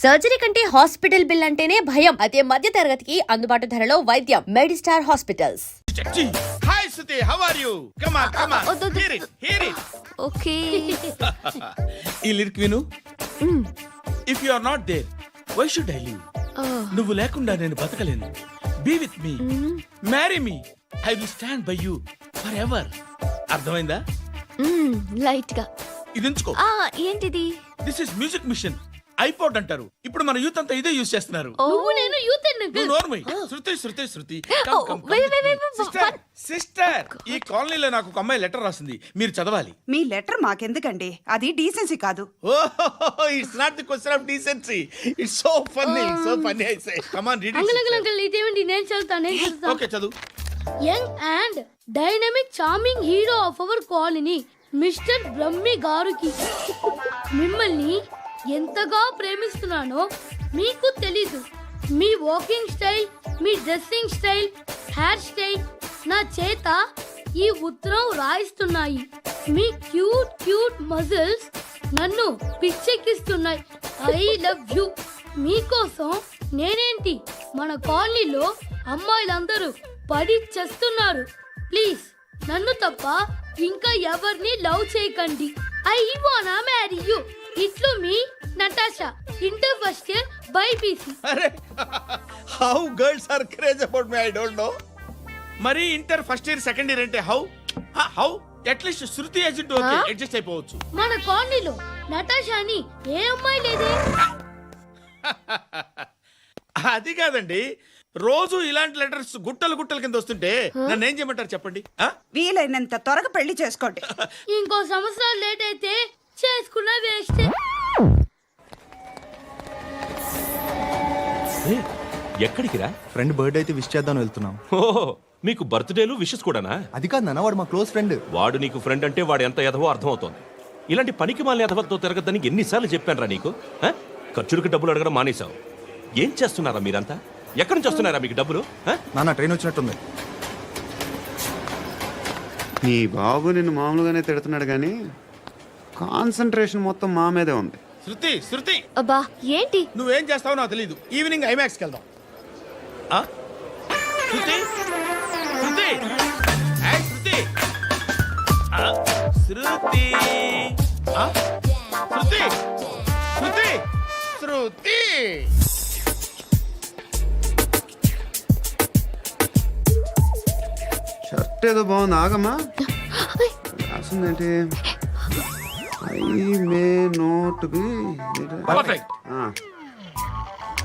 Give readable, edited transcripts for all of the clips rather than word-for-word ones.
Surgery కంటే hospital bill అంటేనే భయం. అదే మధ్య తరగతికి అందుబాటు ధరలో వైద్యం. Medistar hospitals. Hi Suthi, how are you? Come on come on, hear it. Okay. ఈ లిరిక్ విను. If you are not there, why should I live? నువ్వు లేకుండా నేను బతకలేను. Be with me, marry me, I will stand by you for ever. అర్థమైందా? Light గా ఇది ఉంచుకో. ఏంటిది? This is music machine. IPod అంటారు. ఇప్పుడు మన యూత్ అంతా ఇదే యూజ్ చేస్తున్నారు. నువ్వు నేను యూత్ శృతి Wait. సిస్టర్, ఈ కాలనీలో నాకు ఒక అమ్మాయి లెటర్ రాసింది, మీరు చదవాలి. మీ లెటర్ మాకెందుకండి, అది డీసెన్సీ కాదు. It's not the question of decency, it's so funny I say. Come on read it. ఇదేంటి, నేను చదువుతాను. ఓకే చదువు. Young and dynamic charming hero of our colony mister Brahmi గారికి మిమ్మల్ని ఎంతగా ప్రేమిస్తున్నానో మీకు తెలీదు. మీ వాకింగ్ స్టైల్, మీ డ్రెస్సింగ్ స్టైల్, హెయిర్ స్టైల్ నా చేత ఈ ఉత్తరం రాయిస్తున్నాయి. మీ క్యూట్ మజిల్స్ నన్ను పిచ్చెక్కిస్తున్నాయి. I love you. మీకోసం నేనేంటి, మన కాలనీలో అమ్మాయిలందరూ పడి చేస్తున్నారు. ప్లీజ్ నన్ను తప్ప ఇంకా ఎవరిని లవ్ చేయకండి. ఐ వానా మ్యారీ యూ. ఇట్లు మీ Natasha, inter first year BiPC. అరే, how girls are craze about me, I don't know. మరి inter first year second year అంటే how at least Shruti agent okay, adjust అయిపోవచ్చు. మన కాలనీలో నటాషా అని ఏ అమ్మాయి లేదే. అది కాదండి, రోజు ఇలాంటి లెటర్స్ గుట్టలు కింద వస్తుంటే నన్ను ఏం చేయమంటారు చెప్పండి? వీలైనంత త్వరగా పెళ్లి చేసుకోండి. ఇంకో సంవత్సరాలు లేట్ అయితే చేసుకున్న వేస్ట్. ఎక్కడికి రా? ఫ్రెండ్ బర్త్డే అయితే విష్ చేద్దాం వెళ్తున్నాం. ఓహో, మీకు బర్త్డేలు విషెస్ కూడానా? అది కాదు నాన్న, వాడు మా క్లోజ్ ఫ్రెండ్. వాడు నీకు ఫ్రెండ్ అంటే వాడు ఎంత ఎదవో అర్థమవుతోంది. ఇలాంటి పనికి మాలిన ఎదవతో తిరగద్దని ఎన్నిసార్లు చెప్పానురా నీకు? ఖర్చులకు డబ్బులు అడగడం మానేశావు. ఏం చేస్తున్నారా మీరంతా? ఎక్కడి నుంచి వస్తున్నారా మీకు డబ్బులు? నాన్న ట్రైన్ వచ్చినట్టుంది. నీ బాబు నిన్ను మామూలుగానే తిడుతున్నాడు కానీ కాన్సన్ట్రేషన్ మొత్తం మా మీదే ఉంది. శృతి, అబ్బా ఏంటి? నువ్వేం చేస్తావో నాకు తెలీదు. ఈవినింగ్ ఐమాక్స్కి వెళ్దాం. శృతి, ఏయ్ శృతి, శృతి. షర్ట్ ఏదో బాగుంది, ఆగమ్మా. రాసిందేంటి? I may not be perfect.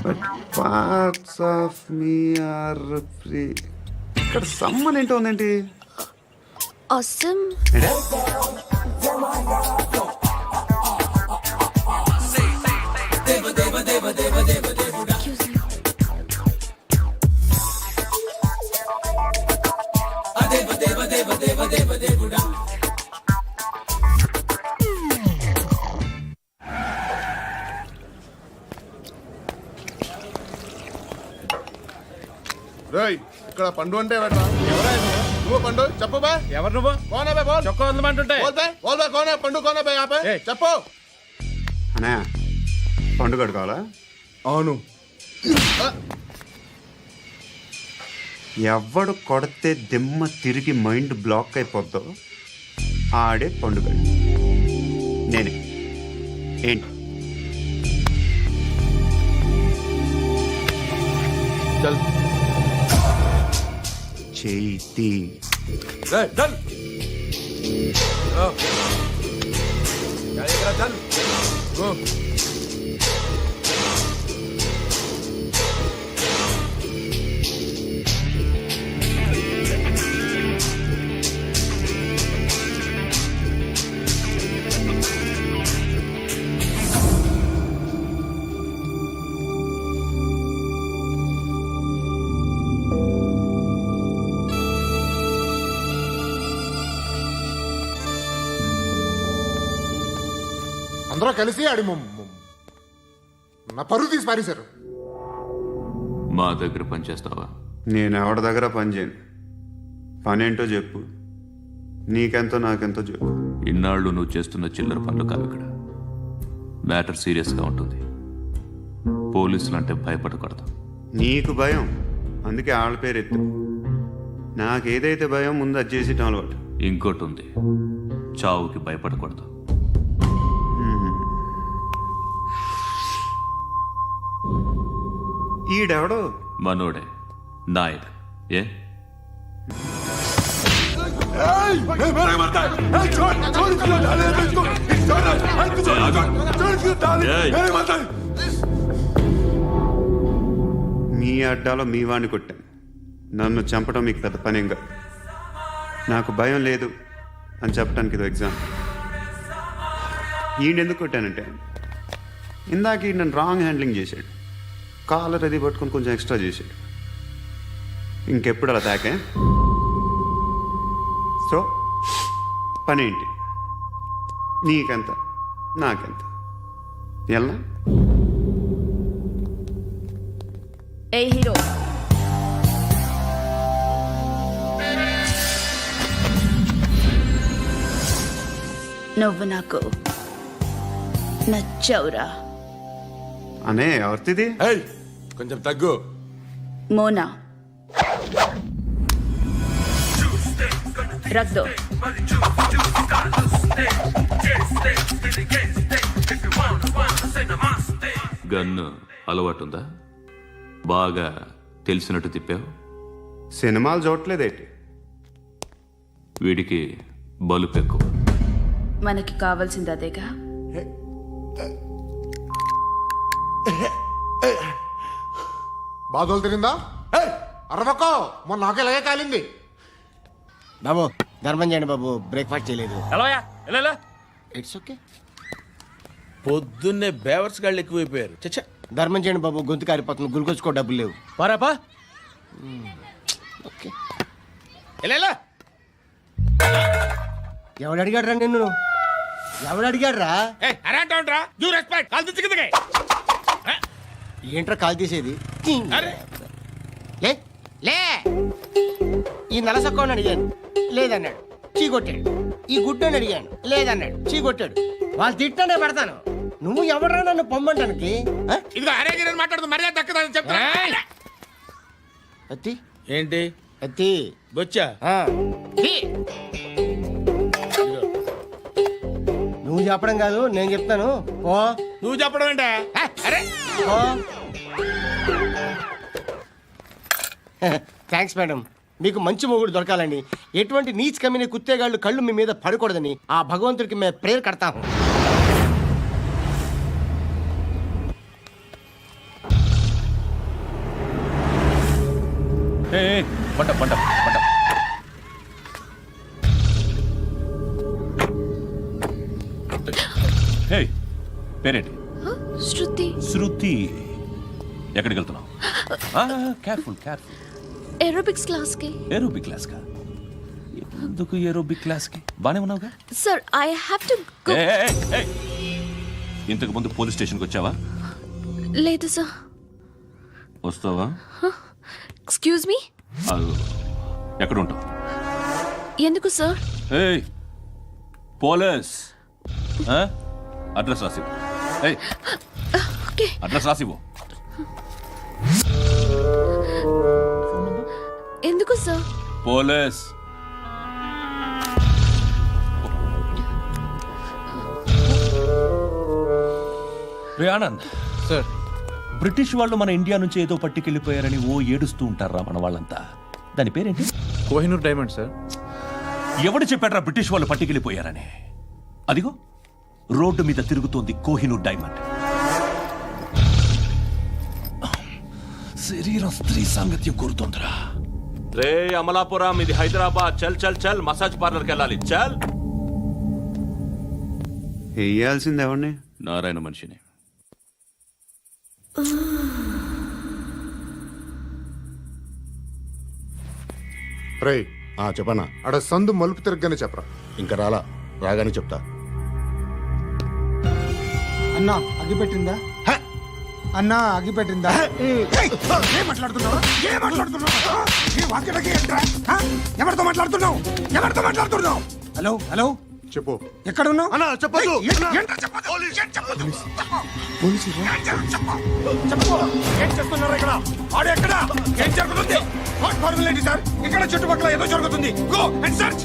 But parts of me are free. ఇక్కడ సమ్మన్ ఏంటో ఉందేంటి? ఆసమ్. రేయ్, ఇక్కడ పండు అంటే ఎవరా? నువ్వు పండు చెప్పు బా. ఎవరు నువ్వు? కోనా బే బోల్. చొక్కా వదలమంటుంటే బోల్ బే కోనా పండు కోనా బే ఆపే చెప్పు. అనే పండుగ కావాలా? అవును. ఎవడు కొడితే దిమ్మ తిరిగి మైండ్ బ్లాక్ అయిపోద్దో ఆడే పండుగ. నేనే. ఏంటి? చల్ చేతి చల్ చల్. అందరూ కలిసి ఆడి నా పరువు తీసి పారేశారు. మా దగ్గర పనిచేస్తావా? నేను ఎవరి దగ్గర పని చేయను. పనేంటో చెప్పు. నీకెంతో నాకెంతో చెప్పు. ఇన్నాళ్ళు నువ్వు చేస్తున్న చిల్లర పనులు కావు ఇక్కడ. మ్యాటర్ సీరియస్గా ఉంటుంది. పోలీసులు అంటే భయపడకూడదు. నీకు భయం, అందుకే ఆళ్ళ పేరు ఎత్తు. నాకేదైతే భయం ముందు అది చేసేటం అలవాటు. ఇంకోటి ఉంది, చావుకి భయపడకూడదు. ఈడెవడో మనోడే నాయక్. ఏ ఏయ్! మీ అడ్డాలో మీ వాడిని కొట్టాను. నన్ను చంపడం మీకు పెద్ద పనేం కాదు. నాకు భయం లేదు అని చెప్పడానికి ఇది ఎగ్జాంపుల్. ఈయనెందుకు కొట్టానంటే ఇందాక ఈయన నన్ను రాంగ్ హ్యాండ్లింగ్ చేశాడు. కాలర్ అది పట్టుకొని కొంచెం ఎక్స్ట్రా చేశాడు. ఇంకెప్పుడు అలా తాకే. సో పనేంటి? నీకెంత నాకెంత ఎలా? ఏ హీరో, నువ్వు నాకు నచ్చావురా. అనే ఎవరిది? కొంచెం తగ్గు. మోనా రక్దో. గన్ను అలవాటుందా? బాగా తెలిసినట్టు తిప్పావు. సినిమాలు చూడట్లేదేంటి? వీడికి బలుపు ఎక్కువ. మనకి కావాల్సింది అదేగా. బాధలు తిరిందా? అరవకో, మొన్న నాకు ఇలాగే కాలింది. బాబు ధర్మం చేయండి బాబు, బ్రేక్ఫాస్ట్ చేయలేదు. It's okay. పొద్దున్నే బేవర్స్ గాళ్ళు ఎక్కువైపోయారు. చచ్చా, ధర్మం చేయండి బాబు, గొంతు కారిపోతుంది, గురికొచ్చుకో డబ్బులు లేవు. పారాపా. ఓకే. ఎలా ఎవడు అడిగాడు రా నిన్ను? ఎవడు అడిగాడు రా? ఏంట్రా కాల్ తీసేది? లే లే. ఈ నలసక్కని అడిగాను, లేదన్నాడు, చీ కొట్టాడు. ఈ గుడ్డని అడిగాను, లేదన్నాడు, చీ కొట్టాడు. వాళ్ళు తిట్టానే పెడతాను. నువ్వు ఎవడరా నన్ను పొమ్మంటానికి? అత్తి ఏంటి? అత్తి బొచ్చా? ఆ. తీ. నువ్వు చెప్పడం కాదు, నేను చెప్తాను. ఓ నువ్వు చెప్పడం ఏంటే? అరే ఓ. Thanks madam. మీకు మంచి మొగుడు దొరకాలని, ఎటువంటి నీచ్ కమ్మిన కుత్తేగాళ్ళు కళ్ళు మీ మీద పడకూడదని ఆ భగవంతుడికి మేము ప్రేయర్ కడతాము. పంట పంట పంట. హే, పేరేంటి? శృతి. శృతి. ఎక్కడికి వెళ్తున్నావు? Careful careful. ఏరోబిక్స్ క్లాస్ కి. ఏరోబిక్ క్లాస్ కా? ఎందుకు ఏరోబిక్ క్లాస్ కి? బానే ఉన్నావుగా? Sir, I have to go. ఇంతకు ముందు పోలీస్ స్టేషన్కి వచ్చావా? లేదు సార్. వస్తావా? Excuse me. ఎక్కడ ఉంటావు? ఎందుకు సార్? ఏయ్, పోలీస్. అడ్రస్ రాసివ్వు. ఏయ్, ఓకే. అడ్రస్ రాసివ్వు. ఎందుకు సార్? పోలీస్. రే ఆనంద్ సార్. బ్రిటిష్ వాళ్ళు మన ఇండియా నుంచి ఏదో పట్టుకెళ్ళిపోయారని ఓ ఏడుస్తూ ఉంటారా మన వాళ్ళంతా? దాని పేరేంటి? Kohinoor diamond sir. ఎవడు చెప్పాడ్రా బ్రిటిష్ వాళ్ళు పట్టుకెళ్ళిపోయారని? అదిగో రోడ్డు మీద తిరుగుతోంది కోహినూర్ డైమండ్. శరీరం స్త్రీ సాంగత్యం కోరుతోందిరా. రే అమలాపురం, ఇది హైదరాబాద్. చల్ చల్ చల్, మసాజ్ పార్లర్కి వెళ్ళాలి. చల్. వేయాల్సింది ఎవరిని? నారాయణ మనిషిని. రే చెప్పనా? అడ సందు మలుపు తిరగగానే చెప్పరా. ఇంకా రాగానే చెప్తా. అన్నా అగ్గిపెట్టిందా? అన్నా అగ్గిపెట్టిందా? ఏం మాట్లాడుతున్నావు? ఎవరితో మాట్లాడుతున్నావు? హలో హలో, చెప్పు. ఎక్కడ ఉన్నావు? అన్నా చెప్పదు. ఏం చేస్తున్నారు ఇక్కడ? ఆడు ఎక్కడ? ఏం జరుగుతుంది? వాట్ ఫార్మల్ ఏంటి సార్? ఇక్కడ చుట్టుపక్కల ఏదో జరుగుతుంది. Go and search.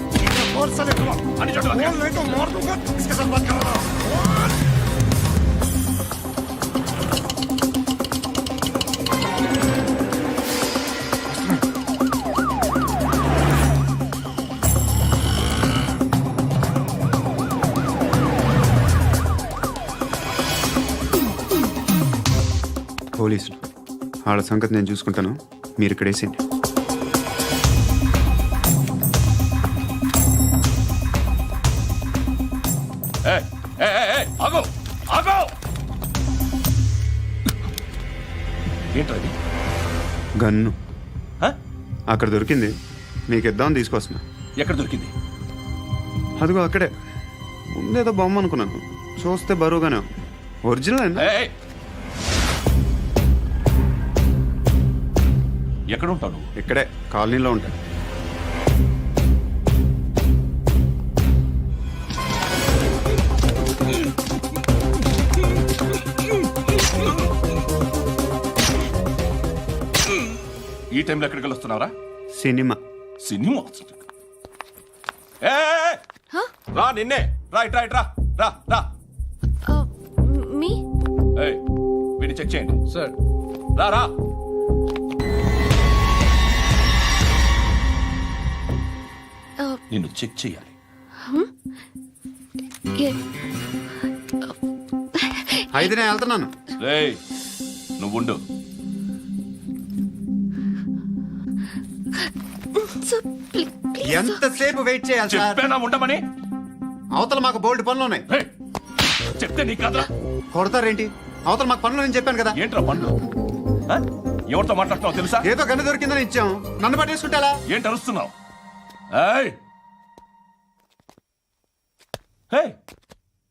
పోలీసులు వాళ్ళ సంగతి నేను చూసుకుంటాను, మీరు ఇక్కడ వేసేయండి. ఆగో ఆగో ఏంటది? గన్ను అక్కడ దొరికింది, మీకు ఇద్దామని తీసుకొస్తున్నా. ఎక్కడ దొరికింది? అదిగో అక్కడే. ముందేదో బొమ్మ అనుకున్నాను, చూస్తే బరువుగానే ఉంది. ఒరిజినల్ అండి. ఎక్కడ ఉంటాను? ఇక్కడే కాలనీలో ఉంటాను. ఈ టైంలో ఎక్కడికి వస్తున్నావురా? సినిమా. సినిమా రా, నిన్నే రా, ఇట్రా ఇట్రా, రా రా. మీ వీడిని చెక్ చేయండి సార్. రా రా. నిన్ను చెక్ చేయాలి. అయితే నేను వెళ్తున్నాను. రేయ్ నువ్వు ఉండు. ఎంతసేపు వెయిట్ చేయాలి సార్? చెప్పేనా ఉండమని? అవతల మాకు బోల్డ్ పనులు ఉన్నాయి. రేయ్, చెప్తే నీకు కదా కొడతారేంటి? అవతల మాకు పనులు నేను చెప్పాను కదా. ఏంట్రా పండ్లు? ఆ? ఎవరితో మాట్లాడుతున్నావు తెలుసా? ఏదో గన్ను దొరికిందని ఇచ్చాం, నన్ను పట్టేసుకుంటా. ఏంటి అరుస్తున్నావు? ఏయ్! ఏయ్!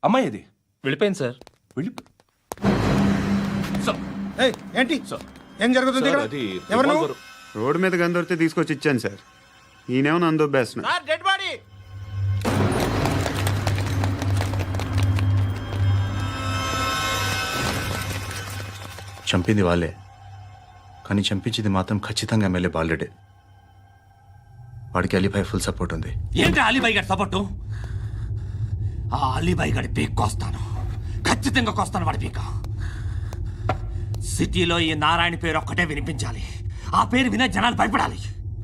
అమ్మాయి ఇది వెళ్ళిపోయింది సార్. వెళ్ళి సార్, ఏంటి సార్. ఏం జరుగుతుంది ఇక్కడ? అది ఎవరు నువ్వు? రివాల్వర్. రోడ్డు మీద గన్ను దొరికితే తీసుకొచ్చి ఇచ్చాను సార్. ఈయనేమో నన్ను దొబ్బేస్తున్నా. Dead body. చంపింది వాళ్ళే, కానీ చంపించింది మాత్రం ఖచ్చితంగా ఎమ్మెల్యే బాలుడే. వాడికి అలీభాయ్ ఫుల్ సపోర్ట్ ఉంది. ఏంటి అలీబాయి గారి సపోర్టు? ఆ అలీబాయి గారి పీక్ కోస్తాను, ఖచ్చితంగా కోస్తాను వాడి పీక. సిటీలో ఈ నారాయణ పేరు ఒక్కటే వినిపించాలి. ఆ పేరు వినే జనాలు భయపడాలి.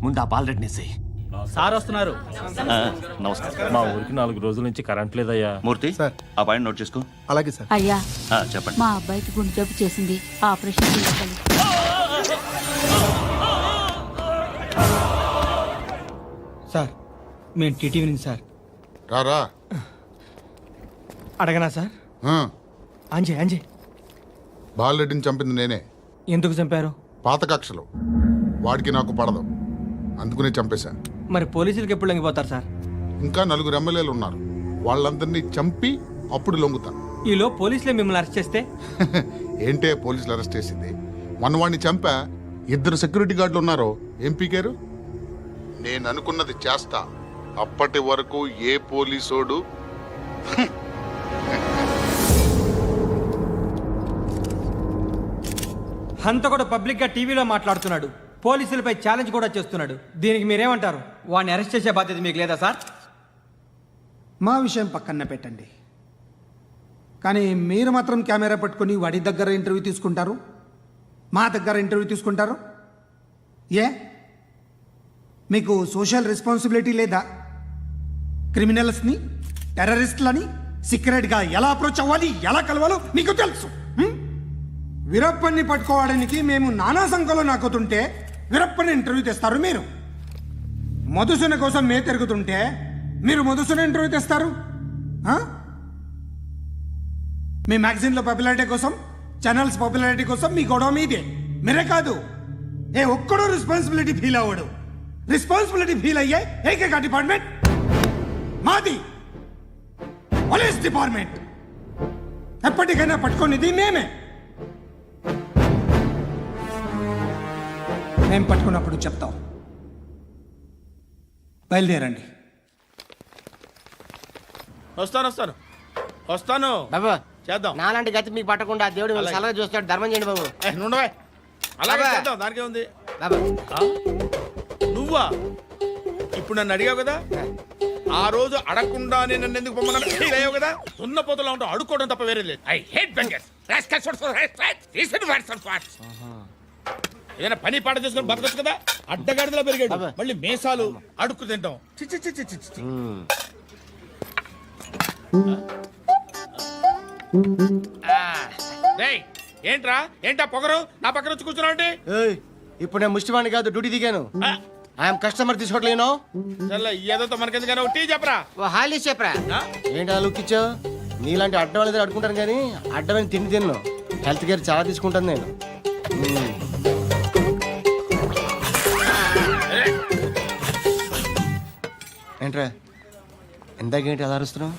ముందు ఆ బాలరెడ్డి నేసి. సార్ వస్తున్నారు. నమస్కారం. మా ఊరికి 4 రోజుల నుంచి కరెంట్ లేదయ్యా. మూర్తి సార్. ఆ పాయింట్ నోట్ చేసుకో. అలాగే సార్. అయ్యా, చెప్పండి. మా అబ్బాయికి గుండె జబ్బు చేసింది, ఆపరేషన్ చేయాలి. సార్ మేము టీటీవీ నుంచి సార్. రారా. అడగనా సార్? అంజయ్ బాలరెడ్డిని చంపింది నేనే. ఎందుకు చంపారు? పాత కక్షలు. వాడికి నాకు పడదు, అందుకునే చంపేశాను. మరి పోలీసులకు ఎప్పుడు లొంగిపోతారు సార్? ఇంకా 4 ఎమ్మెల్యేలు ఉన్నారు, వాళ్ళందరినీ చంపి అప్పుడు లొంగుతాను. ఈలో పోలీసులే మిమ్మల్ని అరెస్ట్ చేస్తే? ఏంటే పోలీసులు అరెస్ట్ చేసింది? మొన్న వాడిని చంపా, 2 సెక్యూరిటీ గార్డులు ఉన్నారో ఏం పీకారు? నేను అనుకున్నది చేస్తా. అప్పటి వరకు ఏ పోలీసోడు హంతకుడు పబ్లిక్ గా టీవీలో మాట్లాడుతున్నాడు, పోలీసులపై ఛాలెంజ్ కూడా చేస్తున్నాడు. దీనికి మీరేమంటారు? వాడిని అరెస్ట్ చేసే బాధ్యత మీకు లేదా సార్? మా విషయం పక్కన పెట్టండి, కానీ మీరు మాత్రం కెమెరా పట్టుకొని వాడి దగ్గర ఇంటర్వ్యూ తీసుకుంటారు, మా దగ్గర ఇంటర్వ్యూ తీసుకుంటారు. ఏ మీకు సోషల్ రెస్పాన్సిబిలిటీ లేదా? క్రిమినల్స్ని, టెర్రరిస్టులని సీక్రెట్గా ఎలా అప్రోచ్ అవ్వాలి, ఎలా కలవాలో మీకు తెలుసు. వీరప్పన్ని పట్టుకోవడానికి మేము నానా సంఖ్యలో నాకుతుంటే వీరప్పని ఇంటర్వ్యూ తెస్తారు మీరు. మధుసూన కోసం మే తిరుగుతుంటే మీరు మధుసూన ఇంటర్వ్యూ తెస్తారు. మీ మ్యాగజైన్లో పాపులారిటీ కోసం, ఛానల్స్ పాపులారిటీ కోసం మీ గొడవ మీదే. మీరే కాదు, ఏ ఒక్కడో రెస్పాన్సిబిలిటీ ఫీల్ అవ్వడు. రెస్పాన్సిబిలిటీ ఫీల్ అయ్యే ఏకైక డిపార్ట్మెంట్ మాది, పోలీస్ డిపార్ట్మెంట్. ఎప్పటికైనా పట్టుకునేది మేమే. మేము పట్టుకున్నప్పుడు చెప్తాం. బయలుదేరండి. వస్తాను బాబు చేద్దాం. నాలాంటి గతి మీకు పట్టకుండా దేవుడు మిమ్మల్ని సలహా చూస్తాడు. ధర్మం చేయండి బాబు. నుండవే అలాగే అబ్బా. చేద్దాం, దానికే ఉంది. బాబు నువ్వా ఇప్పుడు నన్ను అడిగావు కదా, ఆ రోజు అడగకుండానే నన్ను ఎందుకు పొమ్మన్నా ఫీల్ అయ్యావు కదా. ఉన్న పోతలో ఉంటావు, అడుక్కోవడం తప్ప వేరే లేదు. I hate bangers. ఏదైనా పని పాట చేసుకుని బతకొచ్చు కదా. అడ్డగాడిదలా పెరిగాడు, అబ్బా. మళ్ళీ మేసాలు అడుక్కు తింటాం. చి చి చి చి చి చి. రేయ్, ఏంటా పొగరు నా పక్కన వచ్చి కూర్చున్నావు అంటే? ఏయ్, ఇప్పుడు నేను ముష్టివాణి కాదు, డ్యూటీ దిగాను. ఐఎమ్ కస్టమర్ తీసుకోవట్లేను. ఏదో మనకెందుకైనా టీ చెప్పరా. ఓ హాలీస్ చెప్పరా. ఆ? ఏంటి అలా లుక్ ఇచ్చావు? నీలాంటి అడ్డం వాళ్ళ దగ్గర అడుకుంటాను కానీ అడ్డమైన తిండి తిన్ను. హెల్త్ కేర్ చాలా తీసుకుంటాను నేను. ఏంట్రా ఇందాకేంటి అలా అరుస్తున్నావు?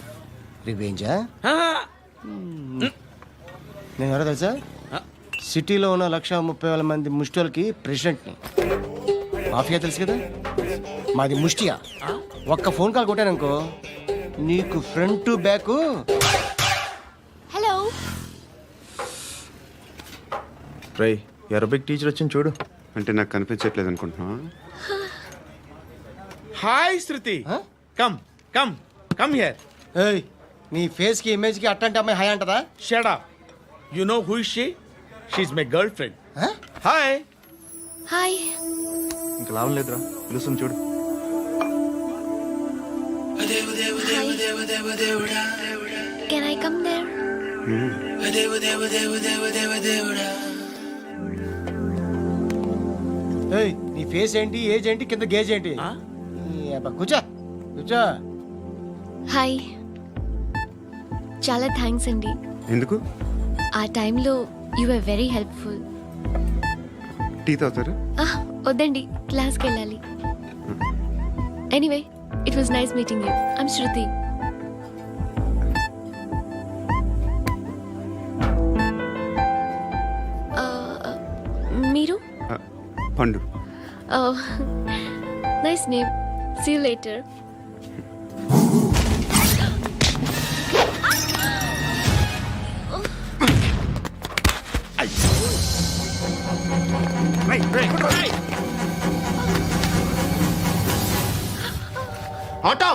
రివేంజా? నేను ఎవరో తెలుసా? సిటీలో ఉన్న 130,000 మంది ముష్టిలకి ప్రెసిడెంట్ని. మాఫియా తెలుసు కదా, మాది ముష్టియా. ఒక్క ఫోన్ కాల్ కొట్టాననుకో నీకు ఫ్రంట్ టు బ్యాక్. హలో. రై అరబిక్ టీచర్ వచ్చింది చూడు. అంటే నాకు కనిపించట్లేదు అనుకుంటున్నా. Hi Shruti, come come come here. ఏయ్, నీ ఫేస్ కి ఇమేజ్ కి అట్లాంటి అమ్మాయి హాయ్ అంటదా? Shut up. You know who is she? She is my girl friend. Hi. Hi. ఇంకా లాభం లేదురా, పిలుస్తుంది చూడు. Can I come there? ఏయ్, నీ ఫేస్ ఏంటి, ఏజ్ ఏంటి, కింద గేజ్ ఏంటి? ఈ అబ్బా, కూర్చో కూర్చో. హాయ్. చాలా థ్యాంక్స్ అండి. ఎందుకు? ఆ టైంలో you are very helpful. Tea తాగుతారు? వద్దండి, క్లాస్కి వెళ్ళాలి. Anyway, it was nice meeting you. I'm Shruti. మీరు? Pandu. Nice name. See you later. Auto